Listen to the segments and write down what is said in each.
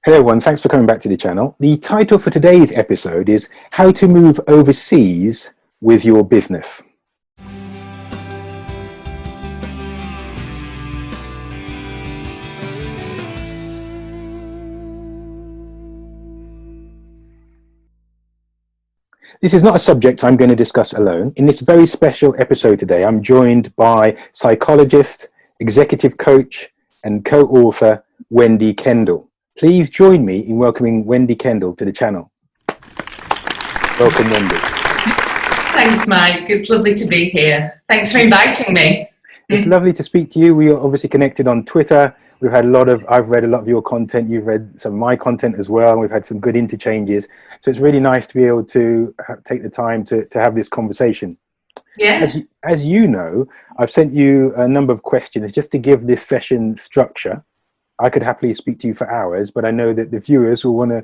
Hello everyone, thanks for coming back to the channel. The title for today's episode is How to Move Overseas with Your Business. This is not a subject I'm going to discuss alone. In this very special episode today, I'm joined by psychologist, executive coach, and co-author Wendy Kendall. Please join me in welcoming Wendy Kendall to the channel. Welcome, Wendy. Thanks, Mike. It's lovely to be here. Thanks for inviting me. It's lovely to speak to you. We are obviously connected on Twitter. I've read a lot of your content. You've read some of my content as well. We've had some good interchanges. So it's really nice to be able to take the time to have this conversation. Yeah. As you know, I've sent you a number of questions just to give this session structure. I could happily speak to you for hours, but I know that the viewers will want to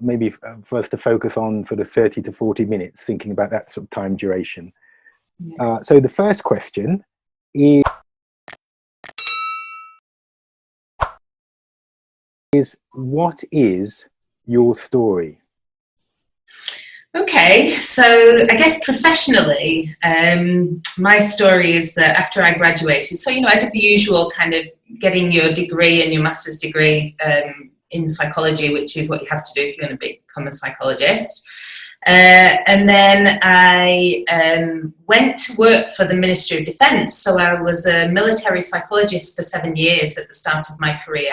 maybe for us to focus on sort of 30 to 40 minutes, thinking about that sort of time duration. Yeah. So the first question is what is your story? Okay, so I guess professionally, my story is that after I graduated, so, I did the usual kind of getting your degree and your master's degree in psychology, which is what you have to do if you want to become a psychologist. And then I went to work for the Ministry of Defence. So I was a military psychologist for 7 years at the start of my career,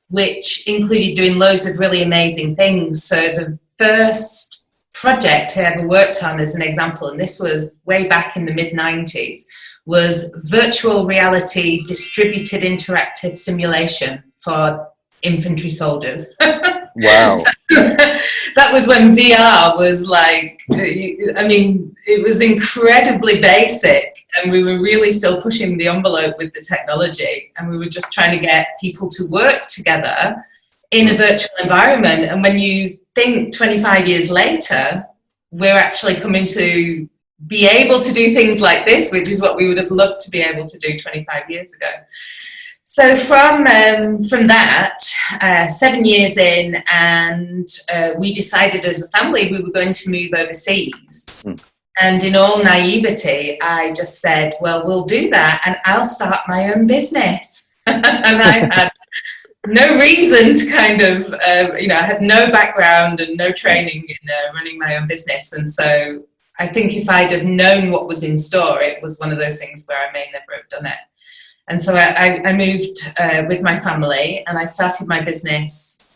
which included doing loads of really amazing things. So the first project I ever worked on, as an example, and this was way back in the mid-90s, was virtual reality distributed interactive simulation for infantry soldiers. Wow. That was when VR was like, it was incredibly basic, and we were really still pushing the envelope with the technology, and we were just trying to get people to work together in a virtual environment. And when you think 25 years later, we're actually coming to be able to do things like this, which is what we would have loved to be able to do 25 years ago. So from that, 7 years in, and we decided as a family we were going to move overseas. And in all naivety, I just said, well, we'll do that, and I'll start my own business. And I had no reason to kind of, I had no background and no training in running my own business. And so I think if I'd have known what was in store, it was one of those things where I may never have done it. And so I moved with my family, and I started my business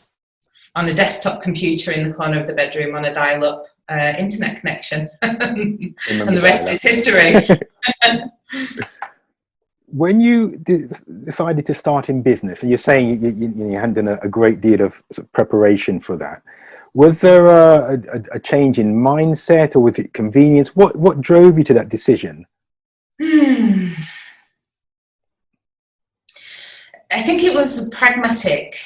on a desktop computer in the corner of the bedroom on a dial-up internet connection. And the rest is history. When you decided to start in business, and you're saying you hadn't done a great deal of preparation for that, was there a change in mindset, or was it convenience? What drove you to that decision? I think it was a pragmatic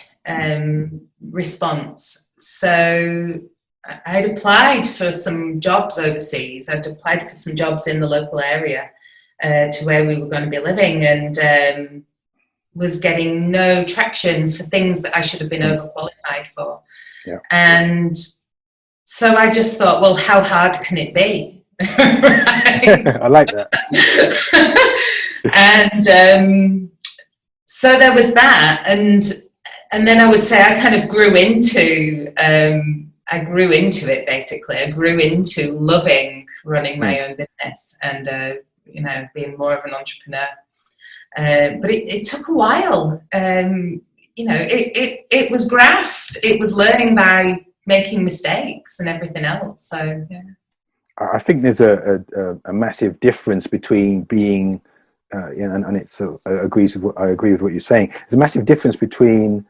response. So I'd applied for some jobs overseas. I'd applied for some jobs in the local area to where we were going to be living, and was getting no traction for things that I should have been overqualified for. Yeah. And so I just thought, well, how hard can it be? Right? I like that. And so there was that, and then I would say I kind of grew into it, basically. I grew into loving running my own business and being more of an entrepreneur. But it took a while. It was graft. It was learning by making mistakes and everything else. So yeah. I think there's a massive difference between being and it's I agree with what you're saying. There's a massive difference between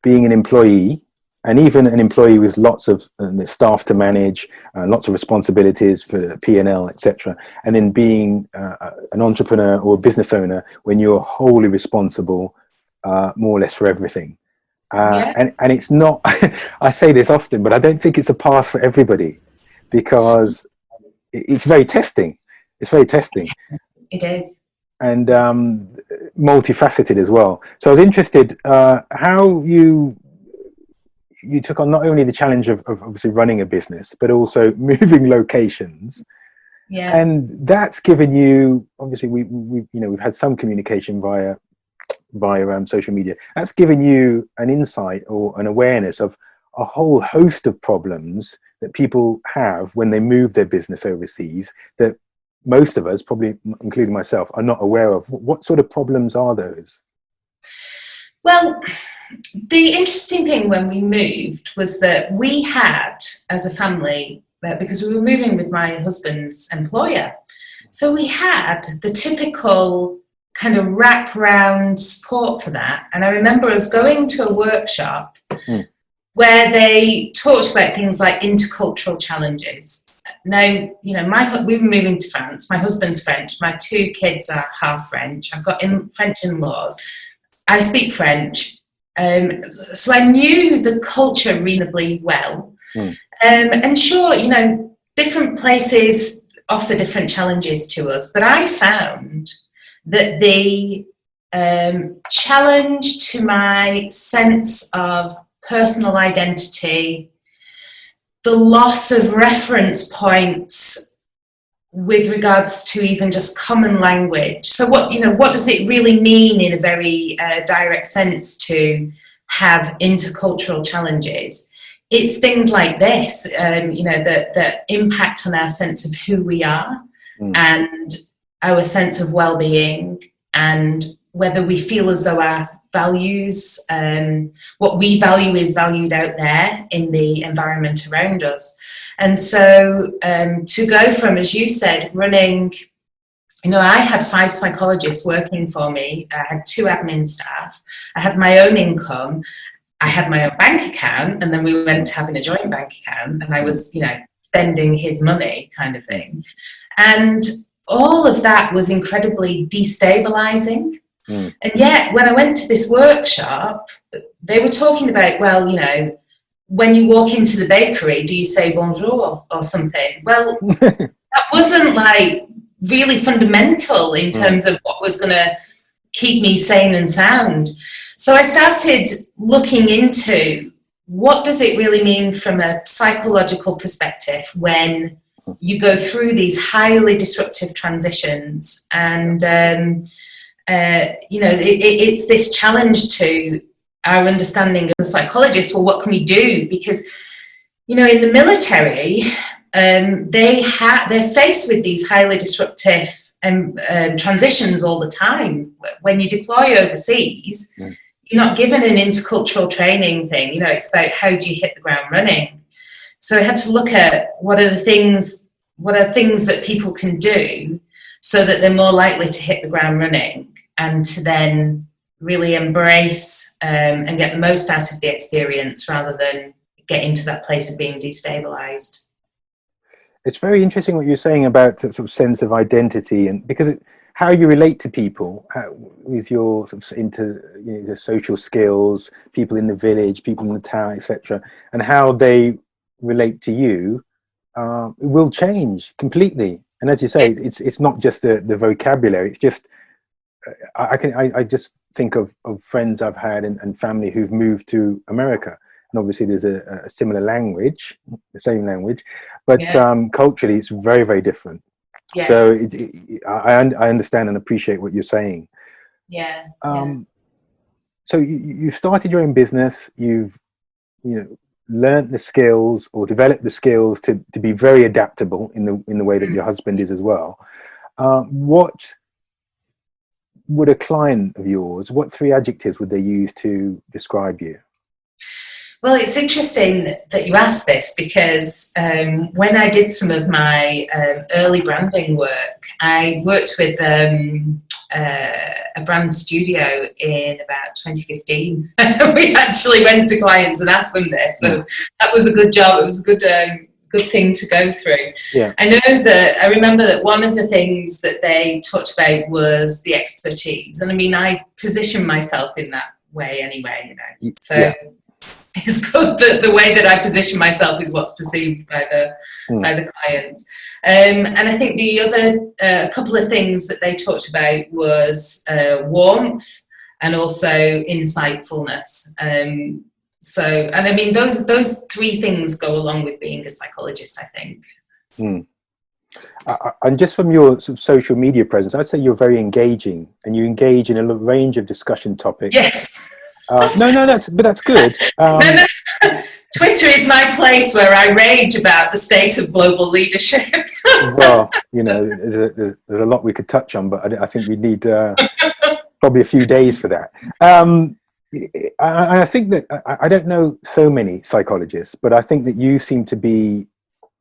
being an employee, and even an employee with lots of staff to manage, lots of responsibilities for P&L, etc., and then being an entrepreneur or a business owner when you're wholly responsible, more or less, for everything. And it's not. I say this often, but I don't think it's a path for everybody, because it's very testing. It's very testing. It is. And multifaceted as well. So I was interested how you you took on not only the challenge of obviously running a business, but also moving locations. Yeah. And that's given you, obviously, we've had some communication via social media. That's given you an insight or an awareness of a whole host of problems that people have when they move their business overseas that most of us, probably including myself, are not aware of. What sort of problems are those? Well, the interesting thing when we moved was that we had, as a family, because we were moving with my husband's employer, so we had the typical kind of wrap-round support for that. And I remember us going to a workshop where they talked about things like intercultural challenges. Now, you know, we were moving to France. My husband's French. My 2 kids are half French. I've got French in-laws. I speak French. So I knew the culture reasonably well. And sure, you know, different places offer different challenges to us. But I found that the challenge to my sense of personal identity, the loss of reference points with regards to even just common language. So what does it really mean in a very direct sense to have intercultural challenges? It's things like this, that impact on our sense of who we are and our sense of well-being, and whether we feel as though our values, what we value is valued out there in the environment around us. And so to go from, as you said, running, you know, I had 5 psychologists working for me. I had 2 admin staff. I had my own income. I had my own bank account, and then we went to having a joint bank account, and I was, you know, spending his money kind of thing. And all of that was incredibly destabilizing. And yet, when I went to this workshop, they were talking about, well, you know, when you walk into the bakery, do you say bonjour or something? Well, that wasn't like really fundamental in terms of what was going to keep me sane and sound. So I started looking into what does it really mean from a psychological perspective when you go through these highly disruptive transitions. And, it's this challenge to our understanding as a psychologist. Well, what can we do? Because, you know, in the military, they're faced with these highly disruptive transitions all the time. When you deploy overseas, you're not given an intercultural training thing. You know, it's about how do you hit the ground running. So I had to look at what are things that people can do so that they're more likely to hit the ground running, and to then really embrace and get the most out of the experience rather than get into that place of being destabilized. It's very interesting what you're saying about the sort of sense of identity, and because how you relate to people with your sort of the social skills, people in the village, people in the town, etc., and how they relate to you will change completely. And as you say, it's not just the vocabulary. It's just I just think of friends I've had and family who've moved to America, and obviously there's a similar language, the same language, but culturally it's very, very different. So I understand and appreciate what you're saying. So you started your own business. You've learned the skills or developed the skills to be very adaptable in the way that your husband is as well. What would a client of yours, what 3 adjectives would they use to describe you? Well, it's interesting that you asked this, because when I did some of my early branding work, I worked with a brand studio in about 2015. We actually went to clients and asked them this, so that was a good job. It was a good thing to go through. I remember that one of the things that they talked about was the expertise, and I mean, I position myself in that way anyway, you know. So it's good that the way that I position myself is what's perceived by the clients. And I think the other couple of things that they talked about was warmth and also insightfulness. So, and I mean, those three things go along with being a psychologist, I think. Mm. And just from your sort of social media presence, I'd say you're very engaging, and you engage in a range of discussion topics. Yes. No, that's good. No. Twitter is my place where I rage about the state of global leadership. Well, you know, there's a lot we could touch on, but I think we need probably a few days for that. I think that I don't know so many psychologists, but I think that you seem to be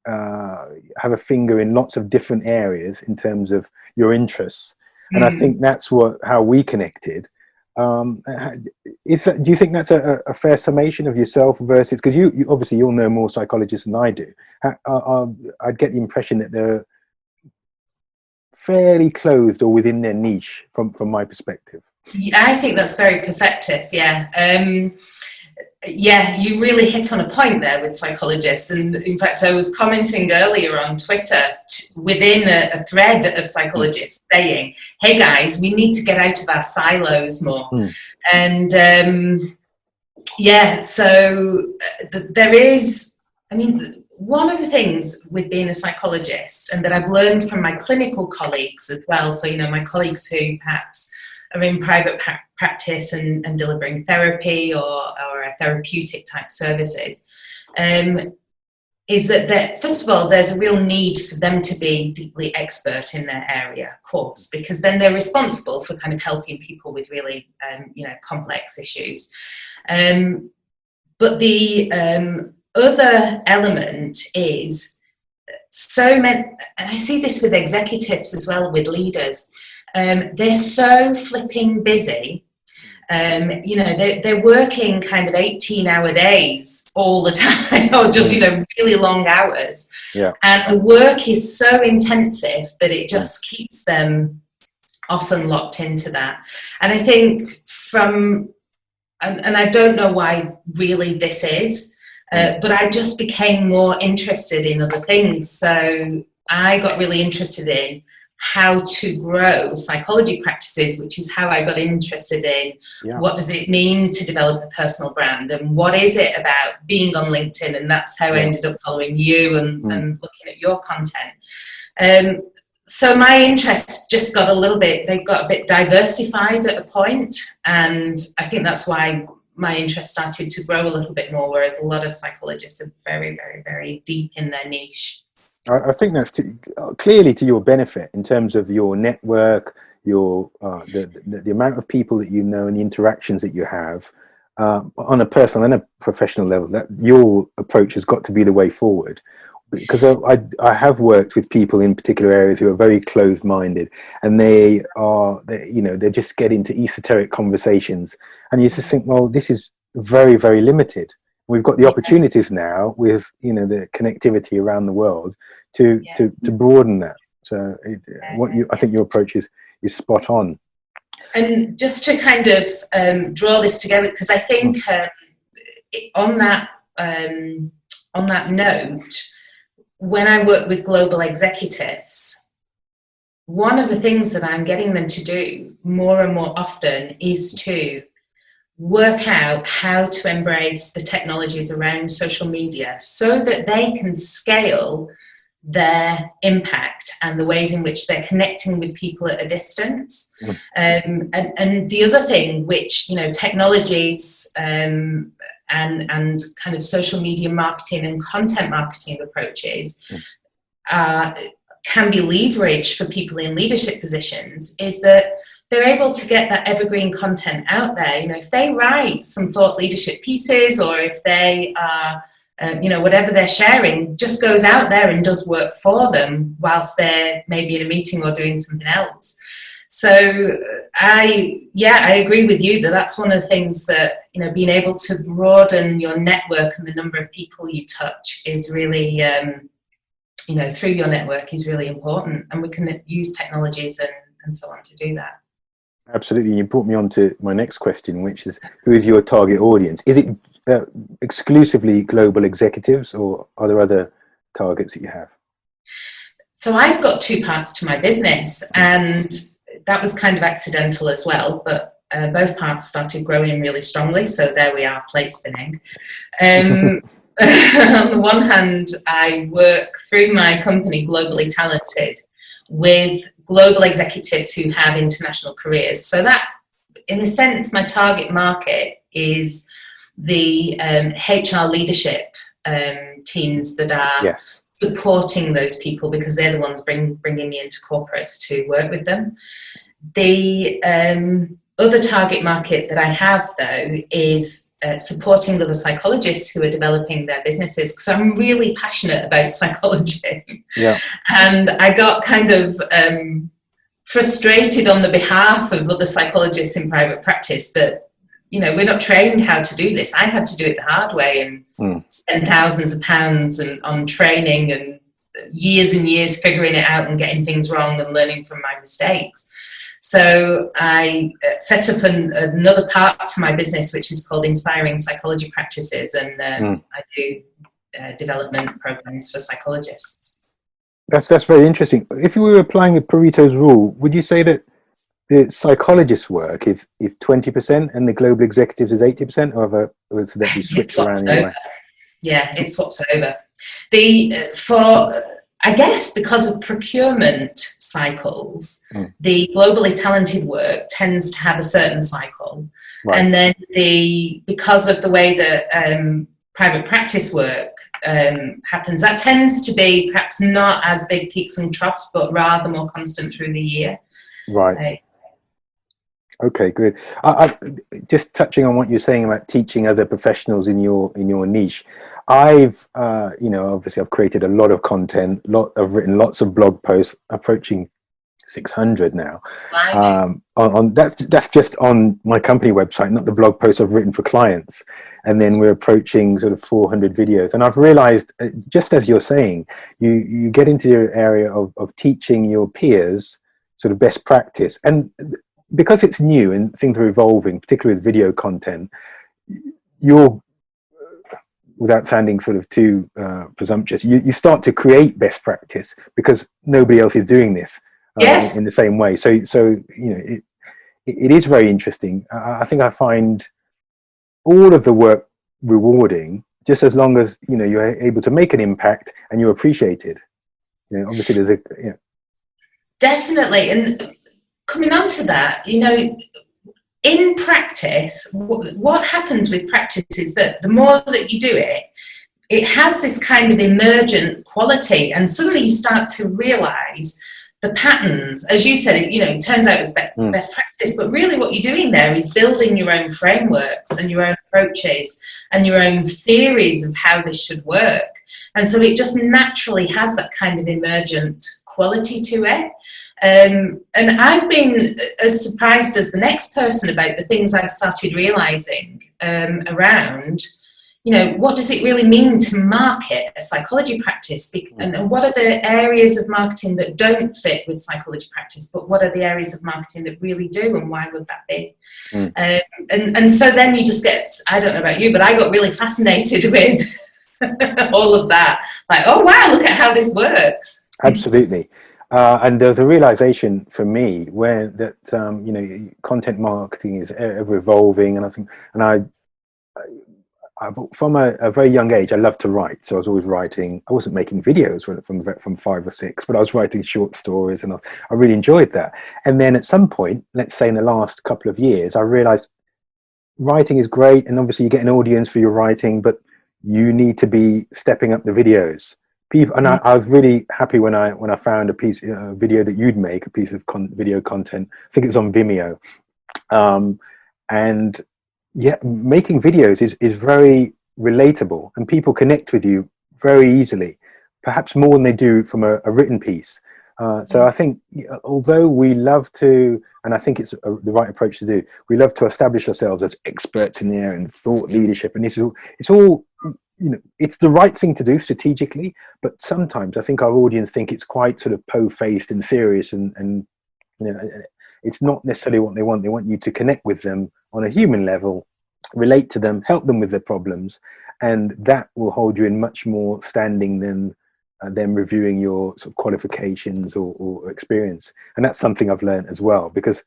have a finger in lots of different areas in terms of your interests, and I think that's how we connected. Do you think that's a fair summation of yourself versus, because you obviously you'll know more psychologists than I do. I'd get the impression that they're fairly closed or within their niche from my perspective. Yeah, I think that's very perceptive. Yeah, you really hit on a point there with psychologists. And in fact, I was commenting earlier on Twitter within a thread of psychologists saying, hey guys, we need to get out of our silos more. And so there is, I mean, one of the things with being a psychologist, and that I've learned from my clinical colleagues as well, so, you know, my colleagues who perhaps are in private practice and delivering therapy or therapeutic type services, is that first of all, there's a real need for them to be deeply expert in their area, of course, because then they're responsible for kind of helping people with really, complex issues. But the other element is so many, and I see this with executives as well, with leaders. They're so flipping busy. They're working kind of 18-hour days all the time, or just, really long hours. Yeah. And the work is so intensive that it just keeps them often locked into that. And I think and I don't know why really this is, but I just became more interested in other things. So I got really interested in how to grow psychology practices, which is how I got interested in what does it mean to develop a personal brand, and what is it about being on LinkedIn, and that's how I ended up following you and looking at your content. So my interests just got they got a bit diversified at a point, and I think that's why my interest started to grow a little bit more, whereas a lot of psychologists are very, very, very deep in their niche. I think that's clearly to your benefit in terms of your network, your the amount of people that you know and the interactions that you have on a personal and a professional level. That your approach has got to be the way forward, because I have worked with people in particular areas who are very closed-minded, and they just get into esoteric conversations, and you just think, well, this is very, very limited. We've got the opportunities now with the connectivity around the world to broaden that. So I think your approach is spot on. And just to kind of draw this together, because I think on that note, when I work with global executives, one of the things that I'm getting them to do more and more often is to work out how to embrace the technologies around social media so that they can scale their impact and the ways in which they're connecting with people at a distance. And the other thing which, technologies and kind of social media marketing and content marketing approaches can be leveraged for people in leadership positions is that they're able to get that evergreen content out there. If they write some thought leadership pieces, or if they are, whatever they're sharing just goes out there and does work for them whilst they're maybe in a meeting or doing something else. So I agree with you that that's one of the things that, being able to broaden your network and the number of people you touch is really, through your network is really important, and we can use technologies and so on to do that. Absolutely. You brought me on to my next question, which is, who is your target audience? Is it exclusively global executives, or are there other targets that you have? So I've got two parts to my business, and that was kind of accidental as well. But both parts started growing really strongly. So there we are, plate spinning. On the one hand, I work through my company, Globally Talented, with global executives who have international careers. So that, in a sense, my target market is the HR leadership teams that are Yes. supporting those people, because they're the ones bringing me into corporates to work with them. The other target market that I have, though, is supporting other psychologists who are developing their businesses, because I'm really passionate about psychology. Yeah. And I got kind of frustrated on the behalf of other psychologists in private practice that, we're not trained how to do this. I had to do it the hard way and spend thousands of pounds on training and years figuring it out and getting things wrong and learning from my mistakes. So I set up another part to my business, which is called Inspiring Psychology Practices, and I do development programs for psychologists. That's very interesting. If you were applying the Pareto's rule, would you say that the psychologist's work is 20% and the global executives is 80%, or should that be switched around the other way? Yeah, it swaps over. I guess because of procurement cycles, the globally talented work tends to have a certain cycle. Right. And then because of the way that private practice work happens, that tends to be perhaps not as big peaks and troughs, but rather more constant through the year. Right. Okay, good. I just touching on what you're saying about teaching other professionals in your niche. I've obviously I've created a lot of content. I've written lots of blog posts, approaching 600 now. On that's just on my company website, not the blog posts I've written for clients. And then we're approaching sort of 400 videos. And I've realized, just as you're saying, you get into your area of teaching your peers sort of best practice, and because it's new and things are evolving, particularly with video content, you're, without sounding sort of too presumptuous, you start to create best practice because nobody else is doing this in the same way. So it is very interesting. I think I find all of the work rewarding, just as long as you're able to make an impact and you're appreciated. Obviously there's definitely. And coming on to that, in practice, what happens with practice is that the more that you do it, it has this kind of emergent quality, and suddenly you start to realize the patterns. As you said, it turns out it's best practice, but really what you're doing there is building your own frameworks and your own approaches and your own theories of how this should work. And so it just naturally has that kind of emergent quality to it. And I've been as surprised as the next person about the things I've started realizing around, what does it really mean to market a psychology practice? And what are the areas of marketing that don't fit with psychology practice, but what are the areas of marketing that really do, and why would that be? And so then you just get, I don't know about you, but I got really fascinated with all of that. Like, oh, wow, look at how this works. Absolutely. And there's a realization for me that content marketing is ever evolving, and I think, from a very young age, I loved to write. So I was always writing. I wasn't making videos from 5 or 6, but I was writing short stories, and I really enjoyed that. And then at some point, let's say in the last couple of years, I realized writing is great, and obviously you get an audience for your writing, but you need to be stepping up the videos. People, and I was really happy when I found a video that you'd make, a piece of video content. I think it was on Vimeo, and yeah, making videos is very relatable, and people connect with you very easily, perhaps more than they do from a written piece. So I think, although we love to, and I think it's the right approach to do, we love to establish ourselves as experts in the area and thought leadership, and it's all it's the right thing to do strategically, but sometimes I think our audience think it's quite sort of po-faced and serious, and it's not necessarily what they want. They want you to connect with them on a human level, relate to them, help them with their problems, and that will hold you in much more standing than them reviewing your sort of qualifications or experience. And that's something I've learned as well, because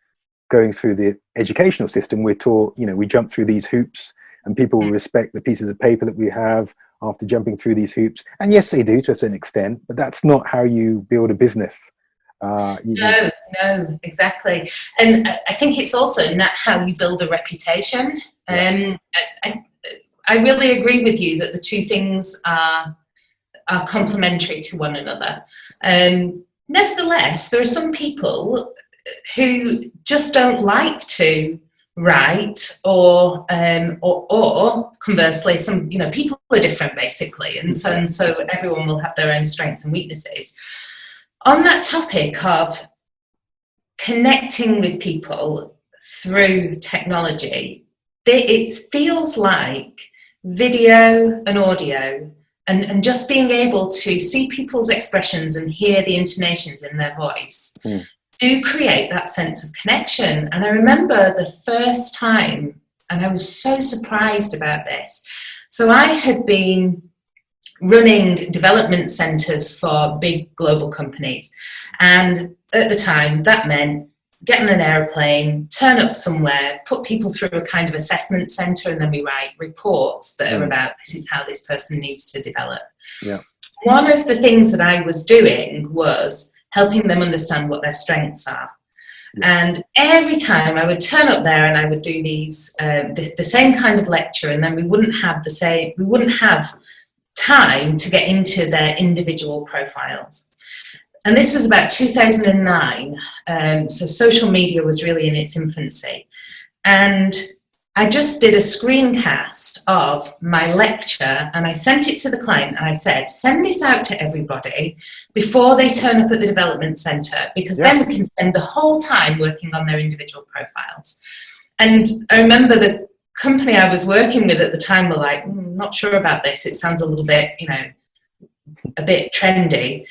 going through the educational system, we're taught, we jump through these hoops, and people will respect the pieces of paper that we have after jumping through these hoops. And yes, they do to a certain extent, but that's not how you build a business. No, exactly. And I think it's also not how you build a reputation. I really agree with you that the two things are complementary to one another. Nevertheless, there are some people who just don't like to write, or conversely, some people are different basically, and so everyone will have their own strengths and weaknesses. On that topic of connecting with people through technology, it feels like video and audio and just being able to see people's expressions and hear the intonations in their voice do create that sense of connection. And I remember the first time, and I was so surprised about this. So I had been running development centres for big global companies, and at the time that meant get on an aeroplane, turn up somewhere, put people through a kind of assessment centre, and then we write reports that are about this is how this person needs to develop. One of the things that I was doing was helping them understand what their strengths are. And every time I would turn up there and I would do these the same kind of lecture, and then we wouldn't have time to get into their individual profiles. And this was about 2009, so social media was really in its infancy. And I just did a screencast of my lecture, and I sent it to the client, and I said, send this out to everybody before they turn up at the development centre, because then we can spend the whole time working on their individual profiles. And I remember the company I was working with at the time were like, not sure about this, it sounds a little bit, a bit trendy.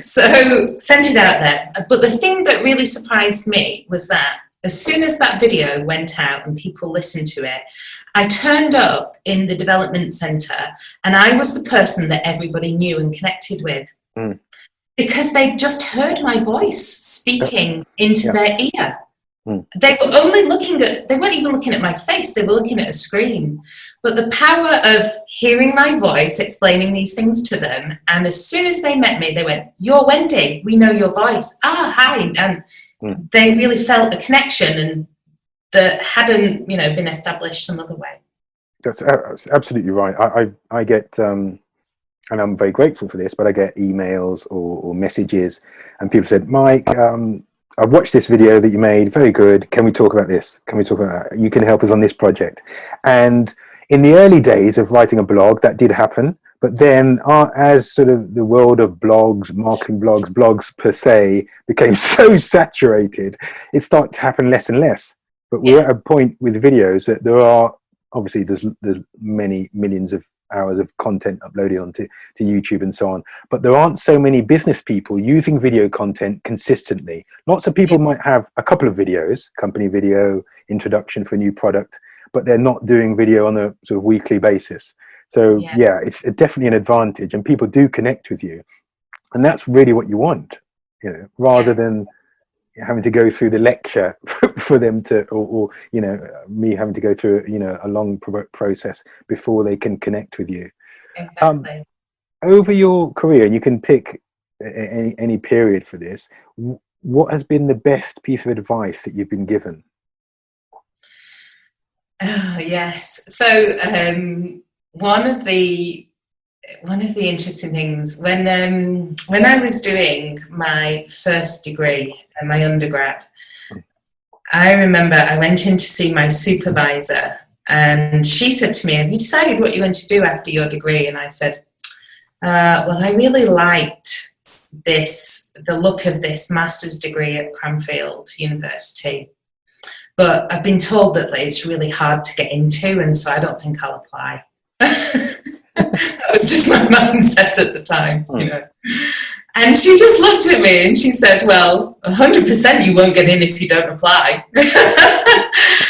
So sent it out there. But the thing that really surprised me was that as soon as that video went out and people listened to it, I turned up in the development centre, and I was the person that everybody knew and connected with, because they just heard my voice speaking into their ear. They were only they weren't even looking at my face, they were looking at a screen. But the power of hearing my voice, explaining these things to them, and as soon as they met me, they went, "You're Wendy, we know your voice. Ah, hi." And they really felt a connection, and that hadn't, been established some other way. That's absolutely right. I get, and I'm very grateful for this, but I get emails or messages, and people said, "Mike, I've watched this video that you made, very good. Can we talk about this? Can we talk about that? You can help us on this project." And in the early days of writing a blog, that did happen. But then as sort of the world of blogs, marketing blogs per se, became so saturated, it started to happen less and less. But we're at a point with videos that there are, obviously there's many millions of hours of content uploaded onto YouTube and so on. But there aren't so many business people using video content consistently. Lots of people might have a couple of videos, company video, introduction for a new product, but they're not doing video on a sort of weekly basis. So it's definitely an advantage, and people do connect with you, and that's really what you want, rather than having to go through the lecture for them to, or me having to go through a long process before they can connect with you. Exactly. Over your career, and you can pick any period for this, what has been the best piece of advice that you've been given? Oh, yes. So one of the interesting things when I was doing my first degree and my undergrad, I remember I went in to see my supervisor, and she said to me, "Have you decided what you're going to do after your degree?" And I said, well, I really liked the look of this master's degree at Cranfield University, but I've been told that it's really hard to get into, and so I don't think I'll apply. That was just my mindset at the time, And she just looked at me and she said, "Well, 100% you won't get in if you don't apply."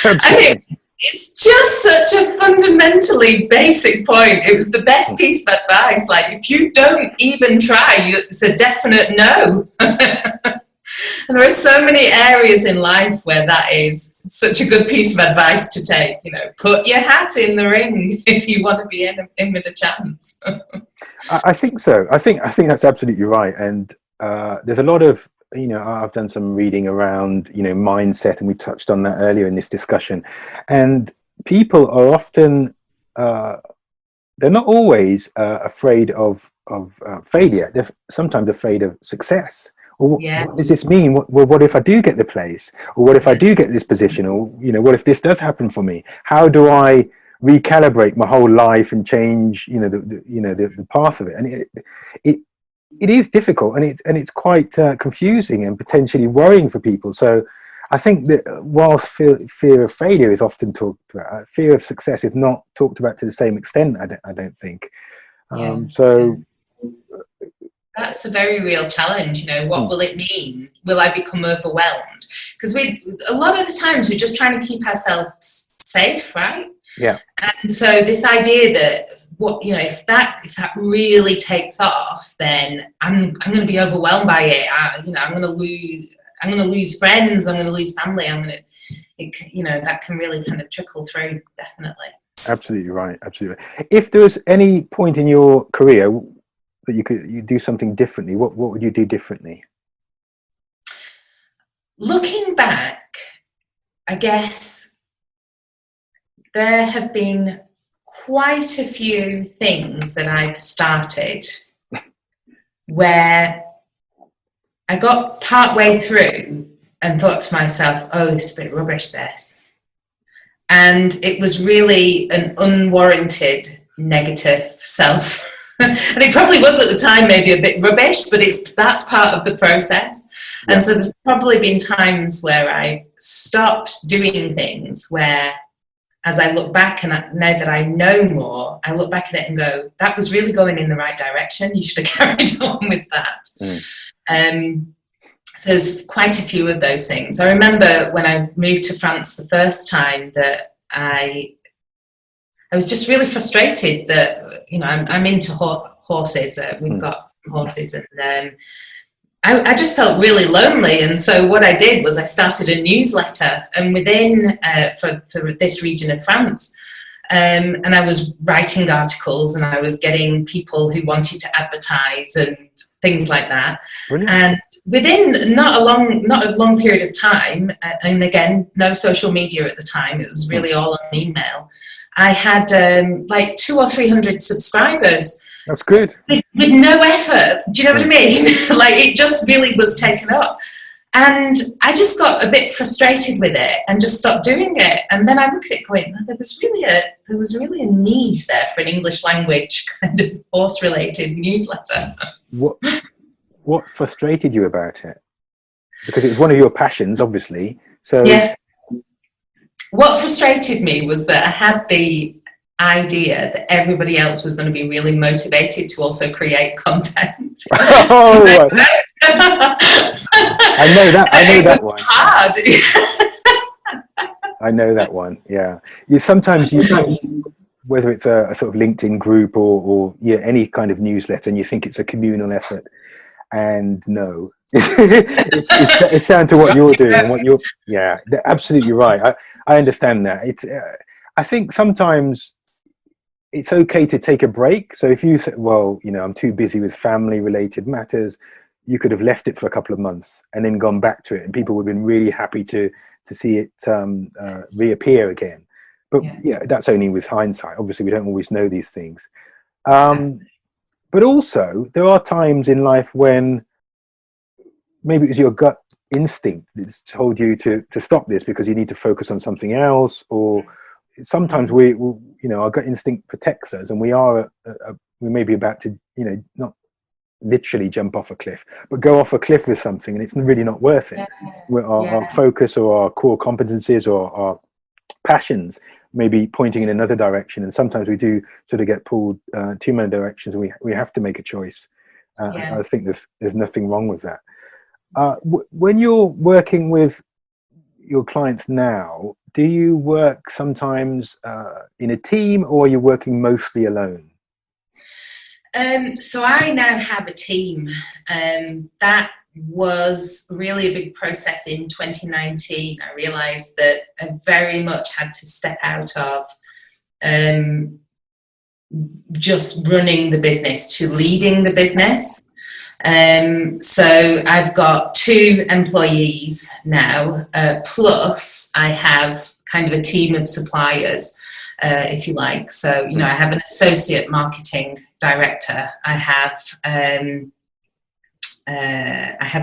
I mean, it's just such a fundamentally basic point. It was the best piece of advice. Like, if you don't even try, it's a definite no. And there are so many areas in life where that is such a good piece of advice to take. You know, put your hat in the ring if you want to be in with a chance. I think so. I think that's absolutely right. And there's a lot of, you know, I've done some reading around, you know, mindset, and we touched on that earlier in this discussion. And people are often, they're not always afraid of failure. They're sometimes afraid of success. Or Yeah. what does this mean? What if I do get the place? Or what if I do get this position? Or, you know, what if this does happen for me? How do I recalibrate my whole life and change, you know, the path of it? And it is difficult, and it's quite confusing and potentially worrying for people. So I think that whilst fear of failure is often talked about, fear of success is not talked about to the same extent, I don't think. So that's a very real challenge. You know, what will it mean? Will I become overwhelmed? Because a lot of the times we're just trying to keep ourselves safe, right? Yeah. And so this idea that if that really takes off, then I'm going to be overwhelmed by it. I'm going to lose friends. I'm going to lose family. That can really kind of trickle through, definitely. Absolutely right. Absolutely. If there was any point in your career that you do something differently, what would you do differently? Looking back, I guess there have been quite a few things that I've started where I got partway through and thought to myself, oh, this is a bit rubbish, this. And it was really an unwarranted negative self. And it probably was at the time maybe a bit rubbish, but that's part of the process. Yeah. And so there's probably been times where I stopped doing things where, as I look back and now that I know more, I look back at it and go, that was really going in the right direction. You should have carried on with that. So there's quite a few of those things. I remember when I moved to France the first time that I was just really frustrated that, you know, I'm into horses. We've got some horses, and I just felt really lonely. And so what I did was I started a newsletter, and within for this region of France, and I was writing articles, and I was getting people who wanted to advertise and things like that. Brilliant. And within not a long period of time, and again, no social media at the time, it was really all on email, I had like 200 or 300 subscribers. That's good. With no effort. Do you know what I mean? Like, it just really was taken up. And I just got a bit frustrated with it and just stopped doing it. And then I look at it going, there was really a need there for an English language kind of horse-related newsletter. What frustrated you about it? Because it was one of your passions, obviously. So yeah. What frustrated me was that I had the idea that everybody else was going to be really motivated to also create content. Oh, I know that one. Hard. I know that one. Yeah. Sometimes whether it's a sort of LinkedIn group or any kind of newsletter, and you think it's a communal effort, and no, it's down to what you're doing and what you're. Yeah, they're absolutely right. I understand that. I think sometimes it's okay to take a break. So if you say, well, you know, I'm too busy with family related matters, you could have left it for a couple of months and then gone back to it, and people would have been really happy to see it reappear again. But yeah, that's only with hindsight. Obviously, we don't always know these things. But also, there are times in life when maybe it was your gut instinct that's told you to stop this because you need to focus on something else, or sometimes our gut instinct protects us, and we may be about to, you know, not literally jump off a cliff, but go off a cliff with something, and it's really not worth it. Our focus or our core competencies or our passions may be pointing in another direction, and sometimes we do sort of get pulled too many directions, and we have to make a choice. I think there's nothing wrong with that. When you're working with your clients now, do you work sometimes in a team, or are you working mostly alone? So I now have a team that was really a big process in 2019. I realized that I very much had to step out of just running the business to leading the business. So I've got 2 employees now, plus I have kind of a team of suppliers, if you like. So, you know, I have an associate marketing director. I have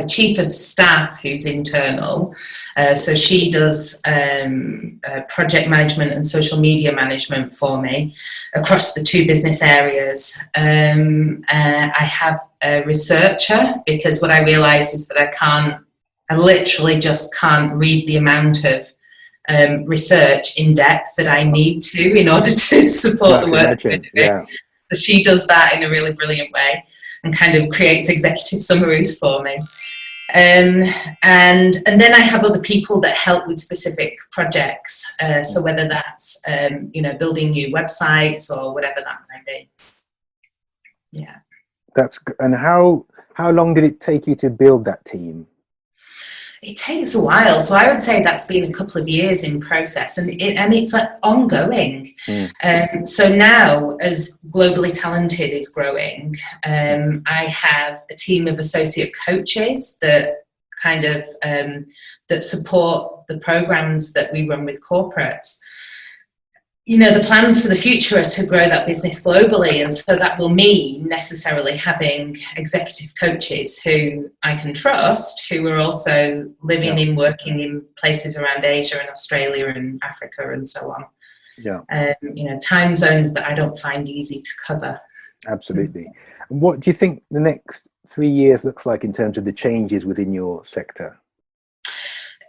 a chief of staff who's internal. So she does project management and social media management for me across the 2 business areas. I have a researcher, because what I realised is that I literally just can't read the amount of research in depth that I need to in order to support the work. Yeah. So she does that in a really brilliant way and kind of creates executive summaries for me. And then I have other people that help with specific projects. So whether that's, you know, building new websites or whatever that might be. Yeah. And how long did it take you to build that team? It takes a while, so I would say that's been a couple of years in process, and it's like ongoing. So now, as Globally Talented is growing, I have a team of associate coaches that kind of that support the programs that we run with corporates. You know, the plans for the future are to grow that business globally, and so that will mean necessarily having executive coaches who I can trust, who are also living and working in places around Asia and Australia and Africa and so on. You know, time zones that I don't find easy to cover. Absolutely. And what do you think the next 3 years looks like in terms of the changes within your sector?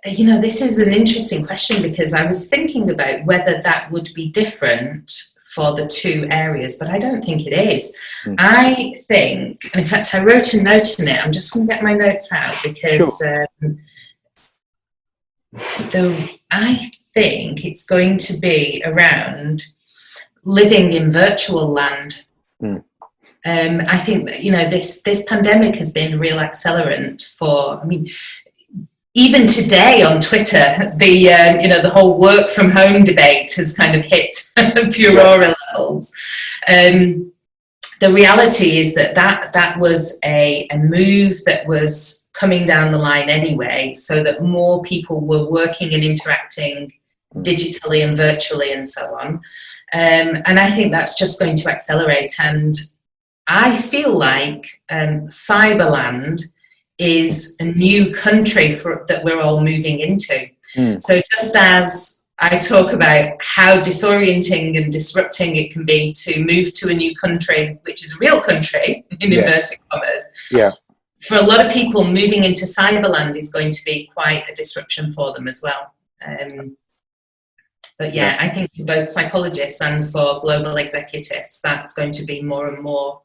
You know, this is an interesting question, because I was thinking about whether that would be different for the 2 areas, but I don't think it is. I think, and in fact, I wrote a note in it. I'm just going to get my notes out, because though I think it's going to be around living in virtual land. I think that, you know, this pandemic has been a real accelerant for, I mean, even today on Twitter, you know, the whole work from home debate has kind of hit furore levels. The reality is that was a move that was coming down the line anyway, so that more people were working and interacting digitally and virtually and so on. And I think that's just going to accelerate. And I feel like Cyberland is a new country that we're all moving into. So just as I talk about how disorienting and disrupting it can be to move to a new country, which is a real country, in inverted commas, for a lot of people, moving into Cyberland is going to be quite a disruption for them as well. But I think for both psychologists and for global executives, that's going to be more and more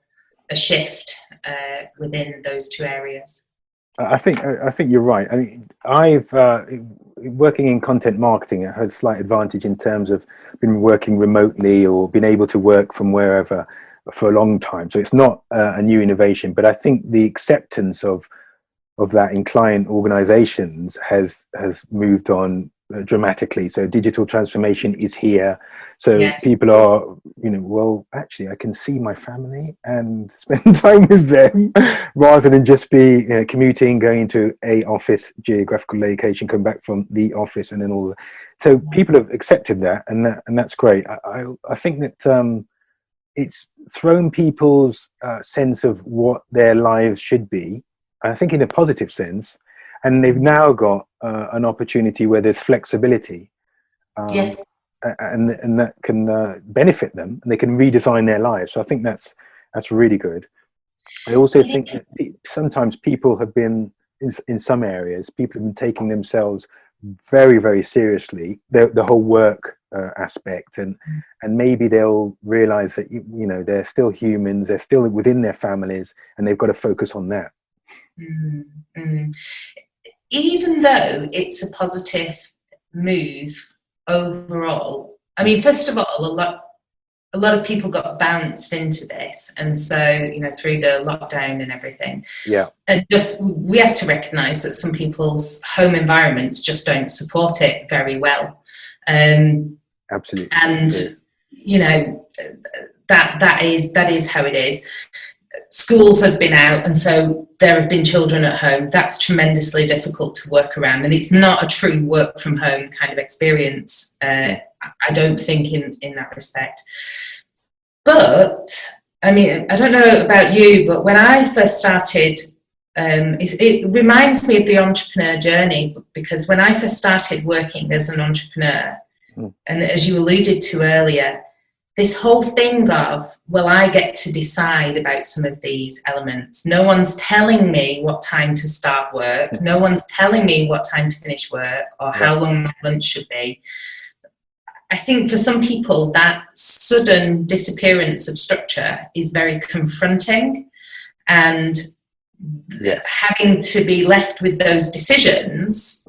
a shift within those 2 areas. I think you're right. I mean, I've working in content marketing, I had a slight advantage in terms of been working remotely or been able to work from wherever for a long time. So it's not a new innovation, but I think the acceptance of that in client organizations has moved on dramatically. So digital transformation is here. So people are, you know, well, actually I can see my family and spend time with them rather than just be, you know, commuting, going to a office, geographical location, come back from the office, and then all that. So people have accepted that, and that's great. I think that it's thrown people's sense of what their lives should be, I think, in a positive sense, and they've now got an opportunity where there's flexibility. And that can benefit them, and they can redesign their lives. So I think that's really good. I also think that sometimes people have been, in some areas, people have been taking themselves very, very seriously, the whole work aspect, and maybe they'll realize that, you know, they're still humans, they're still within their families, and they've got to focus on that. Even though it's a positive move overall, I mean, first of all, a lot of people got bounced into this, and so, you know, through the lockdown and everything. Yeah. And just, we have to recognise that some people's home environments just don't support it very well. Absolutely. And you know, that is how it is. Schools have been out, and so there have been children at home. That's tremendously difficult to work around, and it's not a true work from home kind of experience, I don't think, in that respect. But I mean, I don't know about you, but when I first started, it reminds me of the entrepreneur journey, because when I first started working as an entrepreneur, and as you alluded to earlier, this whole thing of, well, I get to decide about some of these elements. No one's telling me what time to start work. No one's telling me what time to finish work, or how long my lunch should be. I think for some people, that sudden disappearance of structure is very confronting, and having to be left with those decisions,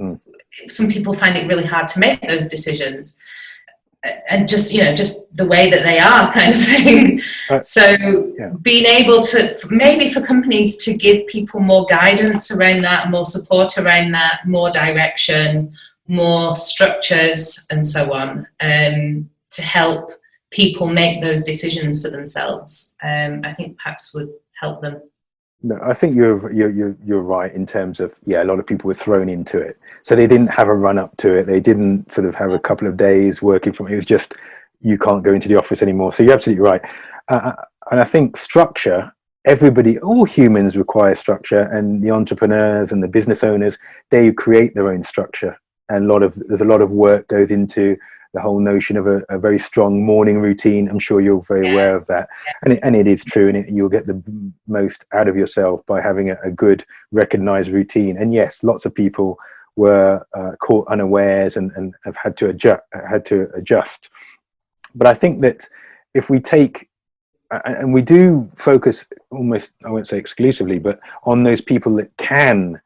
some people find it really hard to make those decisions. And just, you know, just the way that they are, kind of thing. So being able to, maybe for companies to give people more guidance around that, more support around that, more direction, more structures and so on, to help people make those decisions for themselves, I think perhaps would help them. No, I think you're right in terms of, a lot of people were thrown into it, so they didn't have a run up to it. They didn't sort of have a couple of days working from it. It was just, you can't go into the office anymore. So you're absolutely right. And I think structure, all humans require structure, and the entrepreneurs and the business owners, they create their own structure. And there's a lot of work goes into the whole notion of a very strong morning routine. I'm sure you're very aware of that. And it is true, and you'll get the most out of yourself by having a good recognized routine. And yes, lots of people were caught unawares and have had to adjust. But I think that if we take, and we do focus almost, I won't say exclusively, but on those people that can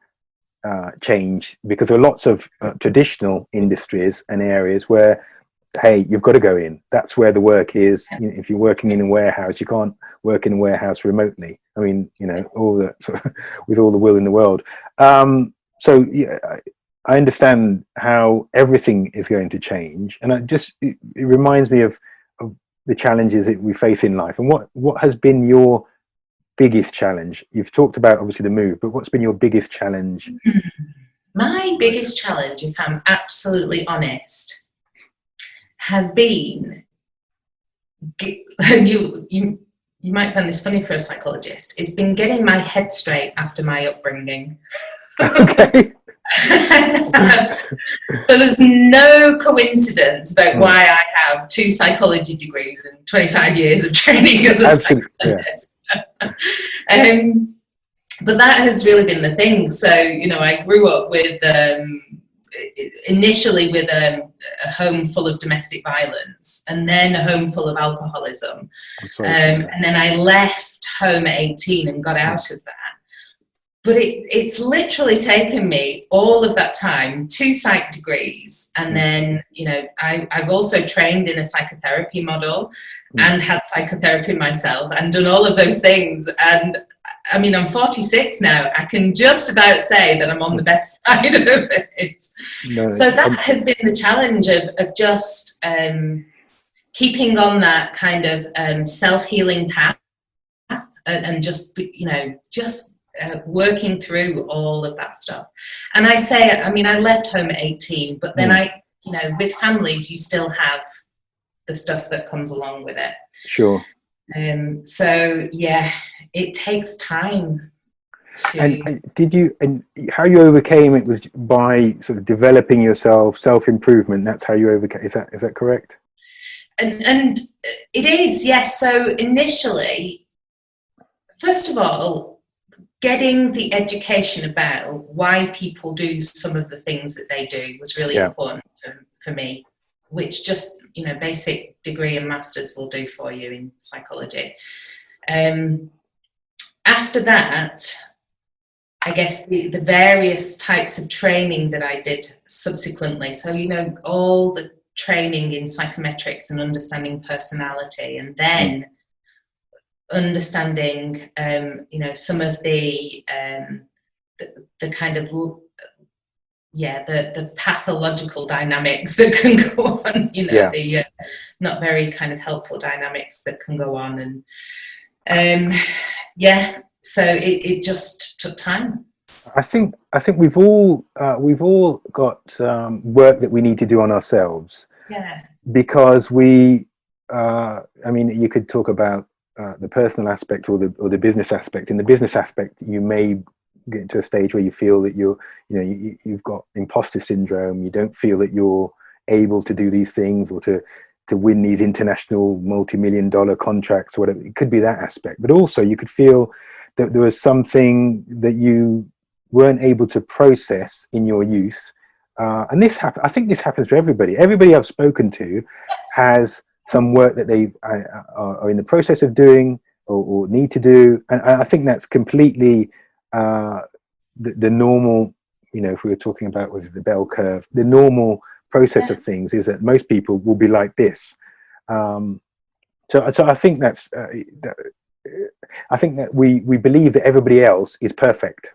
change, because there are lots of traditional industries and areas where, hey, you've got to go in. That's where the work is. You know, if you're working in a warehouse, you can't work in a warehouse remotely. I mean, you know, with all the will in the world. So I understand how everything is going to change, and it reminds me of the challenges that we face in life. And what has been your biggest challenge? You've talked about obviously the move, but what's been your biggest challenge? My biggest challenge, if I'm absolutely honest, has been, you might find this funny for a psychologist, it's been getting my head straight after my upbringing. Okay. So there's no coincidence about why I have 2 psychology degrees and 25 years of training as a psychologist. But that has really been the thing. So, you know, I grew up with initially with a home full of domestic violence, and then a home full of alcoholism, and then I left home at 18 and got out of that. But it's literally taken me all of that time, 2 psych degrees, and then, you know, I've also trained in a psychotherapy model and had psychotherapy myself and done all of those things. And I mean, I'm 46 now. I can just about say that I'm on the best side of it. No, so that has been the challenge of just keeping on that kind of self-healing path, and just, you know, working through all of that stuff. And I mean, I left home at 18, but then you know, with families, you still have the stuff that comes along with it. Sure. So yeah, it takes time to. And how you overcame it was by sort of developing yourself, self-improvement. That's how you overcame. Is that correct? And it is, yes. So initially, first of all, getting the education about why people do some of the things that they do was really important for me, which just, you know, basic degree and masters will do for you in psychology. After that, I guess the various types of training that I did subsequently. So, you know, all the training in psychometrics and understanding personality, and then understanding, some of the kind of, the pathological dynamics that can go on, the not very kind of helpful dynamics that can go on. And so it just took time. I think we've all got work that we need to do on ourselves. Yeah. Because you could talk about the personal aspect or the business aspect. In the business aspect, you may get to a stage where you feel that you've got imposter syndrome. You don't feel that you're able to do these things or to win these international multi-million-dollar contracts or whatever. It could be that aspect, but also you could feel that there was something that you weren't able to process in your youth. And this I think this happens to everybody. Everybody I've spoken to has some work that they are in the process of doing or need to do. And I think that's completely the normal, if we were talking about with the bell curve, the normal process of things is that most people will be like this. So I think that's, I think that we believe that everybody else is perfect.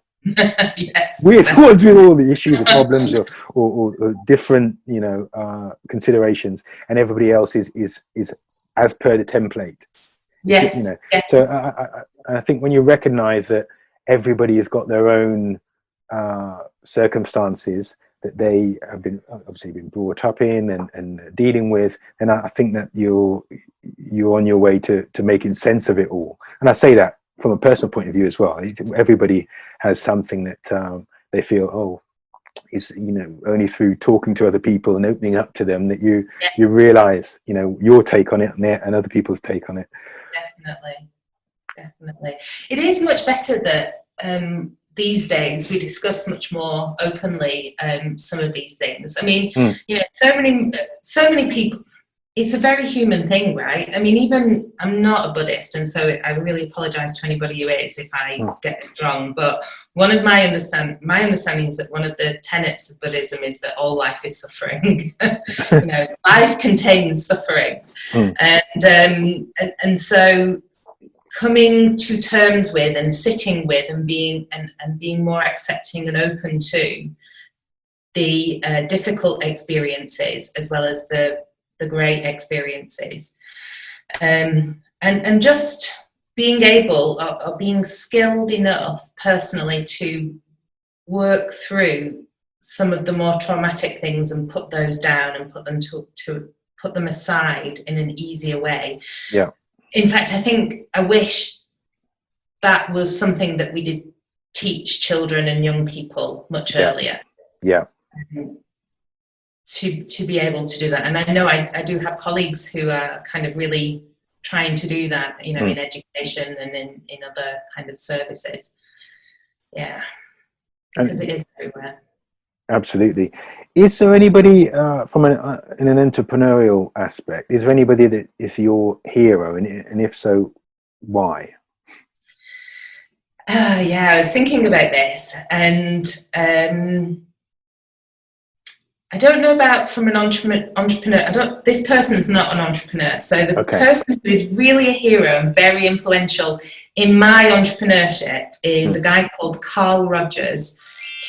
Yes, we're the ones with all the issues or problems or different considerations, and everybody else is as per the template. Yes. So I think when you recognize that everybody has got their own circumstances that they have obviously been brought up in and dealing with, and I think that you're on your way to making sense of it all. And I say that from a personal point of view as well. Everybody has something that they feel, is only through talking to other people and opening up to them that you realize your take on it and other people's take on it. Definitely. It is much better that these days we discuss much more openly some of these things. I mean, so many people. It's a very human thing, right? I mean, even I'm not a Buddhist, and so I really apologize to anybody who is if I get it wrong. But one of my understanding is that one of the tenets of Buddhism is that all life is suffering. Life contains suffering, and so coming to terms with and sitting with and being more accepting and open to the difficult experiences as well as the great experiences, and just being able or being skilled enough personally to work through some of the more traumatic things and put those down and put them to put them aside in an easier way. Yeah. In fact, I wish that was something that we did teach children and young people much earlier. Yeah. To be able to do that. And I know I do have colleagues who are kind of really trying to do that, in education and in other kind of services. Yeah, because it is everywhere. Absolutely. Is there anybody from in an entrepreneurial aspect, is there anybody that is your hero? And if so, why? I was thinking about this, and I don't know about from an entrepreneur. This person's not an entrepreneur. So the person who is really a hero and very influential in my entrepreneurship is a guy called Carl Rogers,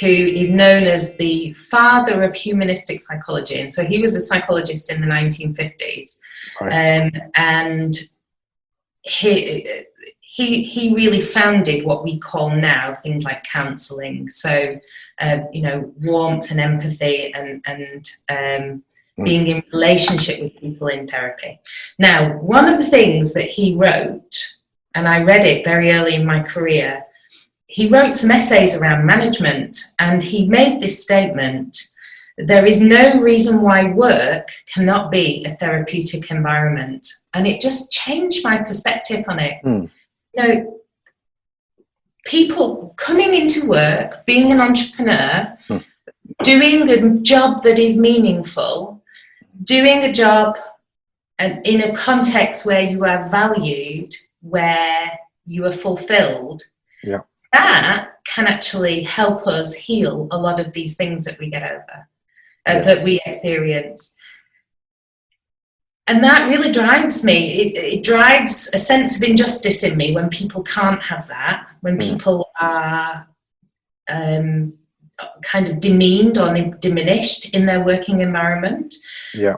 who is known as the father of humanistic psychology. And so he was a psychologist in the 1950s. Right. And he really founded what we call now things like counselling. So, warmth and empathy and being in relationship with people in therapy. Now, one of the things that he wrote, and I read it very early in my career, he wrote some essays around management, and he made this statement: there is no reason why work cannot be a therapeutic environment. And it just changed my perspective on it. People coming into work, being an entrepreneur, doing a job that is meaningful, doing a job and in a context where you are valued, where you are fulfilled, that can actually help us heal a lot of these things that we get over, that we experience. And that really drives me. It drives a sense of injustice in me when people can't have that, when people are kind of demeaned or diminished in their working environment. Yeah.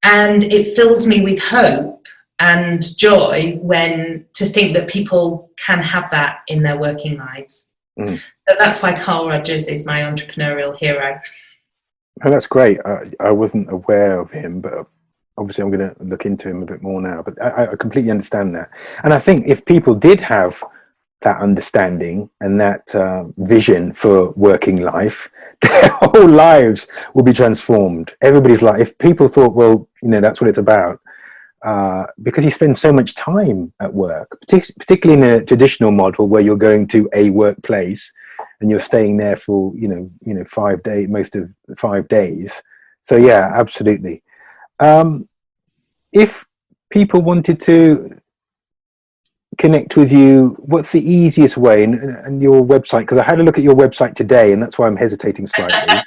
And it fills me with hope and joy to think that people can have that in their working lives. So that's why Carl Rogers is my entrepreneurial hero. Oh, that's great. I wasn't aware of him, but obviously I'm going to look into him a bit more now. But I completely understand that. And I think if people did have that understanding and that vision for working life, their whole lives will be transformed. Everybody's life. If people thought, well, that's what it's about, because you spend so much time at work, particularly in a traditional model where you're going to a workplace and you're staying there for 5 days, most of 5 days. So yeah, absolutely. If people wanted to connect with you, what's the easiest way? And your website, because I had a look at your website today and that's why I'm hesitating slightly.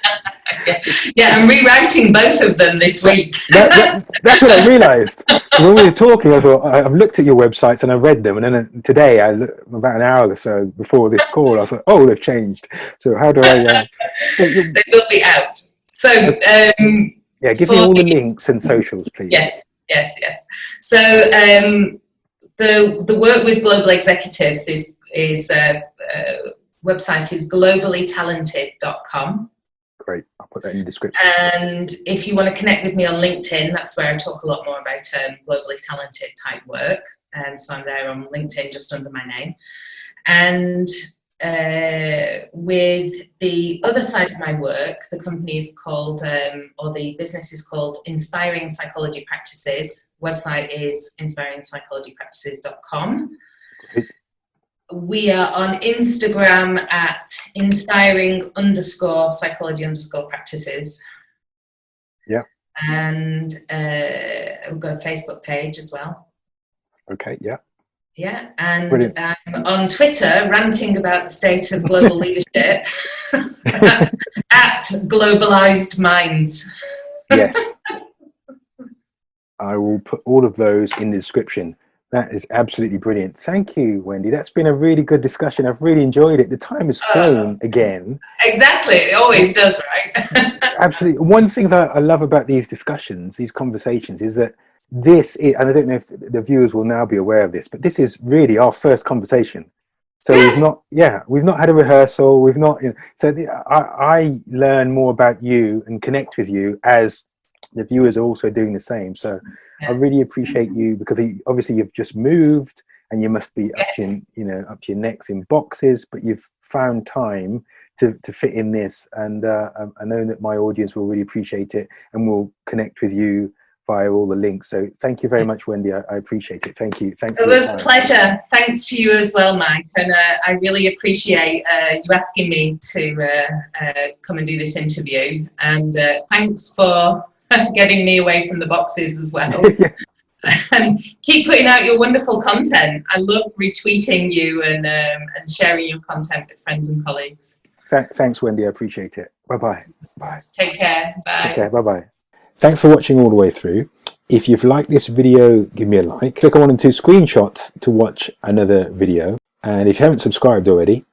Yeah, I'm rewriting both of them this week. That's what I realized when we were talking. I thought, I've looked at your websites and I read them, and then today about an hour or so before this call, I thought, oh, they've changed. So how do I they will be out. So yeah, give me all the links and socials, please. Yes. So the work with global executives is website is globallytalented.com. Great, I'll put that in the description. And if you want to connect with me on LinkedIn, that's where I talk a lot more about globally talented type work. So I'm there on LinkedIn just under my name. And with the other side of my work, the company is called, or the business is called Inspiring Psychology Practices. Website is inspiringpsychologypractices.com. Great. We are on Instagram at inspiring_psychology_practices. Yeah. And we've got a Facebook page as well. Okay, yeah. Yeah, and Brilliant. I'm on Twitter ranting about the state of global leadership at Globalized Minds. Yes. I will put all of those in the description. That is absolutely brilliant. Thank you, Wendy. That's been a really good discussion. I've really enjoyed it. The time has flown again. Exactly. It always does, right? Absolutely. One thing I love about these discussions, these conversations, is that this is, and I don't know if the viewers will now be aware of this, but this is really our first conversation. So yes. we've not had a rehearsal. We've not, I learn more about you and connect with you as the viewers are also doing the same. So I really appreciate you, because obviously you've just moved and you must be up to your necks in boxes, but you've found time to fit in this. And I know that my audience will really appreciate it and will connect with you via all the links. So thank you very much, Wendy. I appreciate it. Thank you. Thanks. It was a pleasure. Thanks to you as well, Mike. And I really appreciate you asking me to come and do this interview. And thanks for getting me away from the boxes as well. And keep putting out your wonderful content. I love retweeting you and sharing your content with friends and colleagues. Thanks, Wendy. I appreciate it. Bye-bye. Bye. Take care. Bye. Take care. Bye-bye. Thanks for watching all the way through. If you've liked this video, give me a like. Click on one or two screenshots to watch another video. And if you haven't subscribed already,